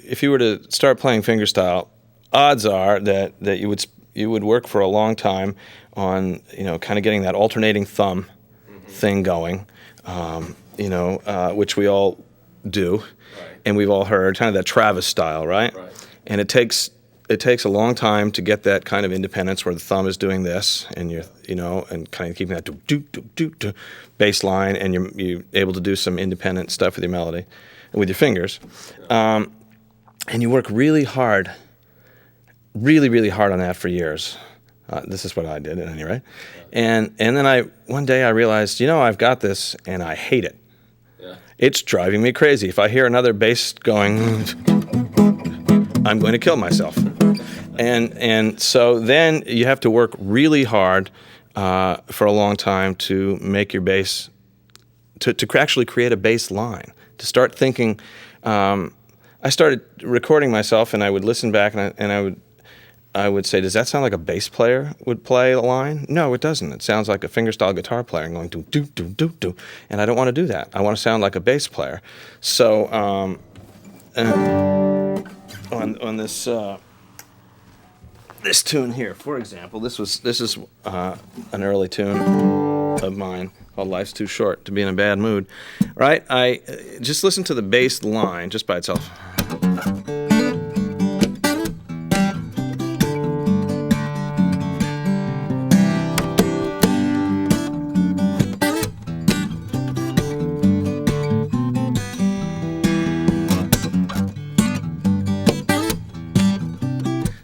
if you were to start playing fingerstyle, odds are that you would work for a long time on kind of getting that alternating thumb thing going, which we all do, Right. and we've all heard kind of that Travis style, right? Right. And it takes a long time to get that kind of independence where the thumb is doing this, and and kind of keeping that do bass line, and you're able to do some independent stuff with your melody, with your fingers, and you work really hard, really hard on that for years. This is what I did at any rate, and then one day I realized, I've got this, and I hate it. Yeah. It's driving me crazy. If I hear another bass going, I'm going to kill myself. And so then you have to work really hard for a long time to make your bass, to actually create a bass line, to start thinking. I started recording myself, and I would listen back, and I would say, does that sound like a bass player would play a line? No, it doesn't. It sounds like a fingerstyle guitar player going do do do do do, and I don't want to do that. I want to sound like a bass player. So on this this tune here, for example, this is an early tune of mine called "Life's Too Short to Be in a Bad Mood." Right? I just listen to the bass line just by itself.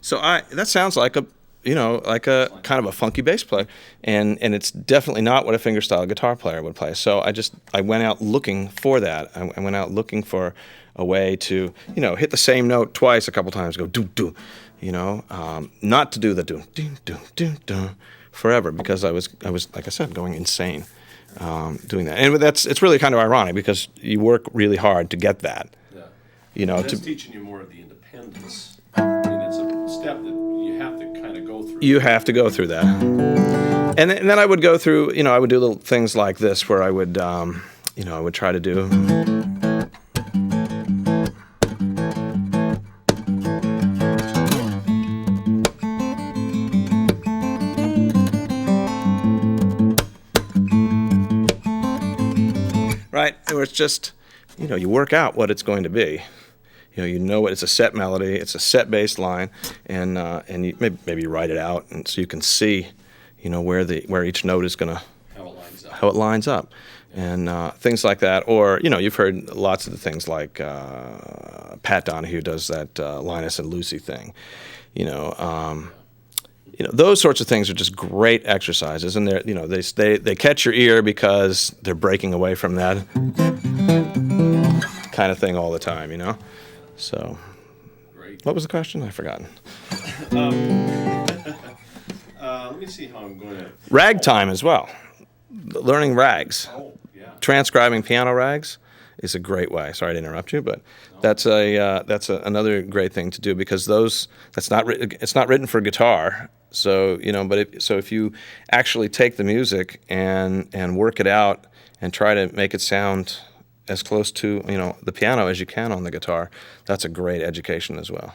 So that sounds like a kind of a funky bass player, and it's definitely not what a fingerstyle guitar player would play. So I went out looking for that. I went out looking for a way to hit the same note twice a couple times, go do do, not to do the do do do do do forever, because I was like I said, going insane doing that. And it's really kind of ironic because you work really hard to get that. Yeah. That's teaching you more of the independence. It's a step that you have to kind of go through. You have to go through that. And then I would go through, I would do little things like this where I would, I would try to do. Right? Where it's just, you work out what it's going to be. You know what, it's a set melody, it's a set bass line, and you maybe write it out, and so you can see, where each note is gonna, how it lines up, and things like that. Or you've heard lots of the things like Pat Donahue does that Linus and Lucy thing, those sorts of things are just great exercises, and they catch your ear because they're breaking away from that kind of thing all the time, So, Great. What was the question? I've forgotten. Let me see how I'm going to... Ragtime as well. Learning rags. Oh, yeah. Transcribing piano rags is a great way. Sorry to interrupt you, but that's another great thing to do, because it's not written for guitar. So so if you actually take the music and work it out and try to make it sound as close to the piano as you can on the guitar, that's a great education as well.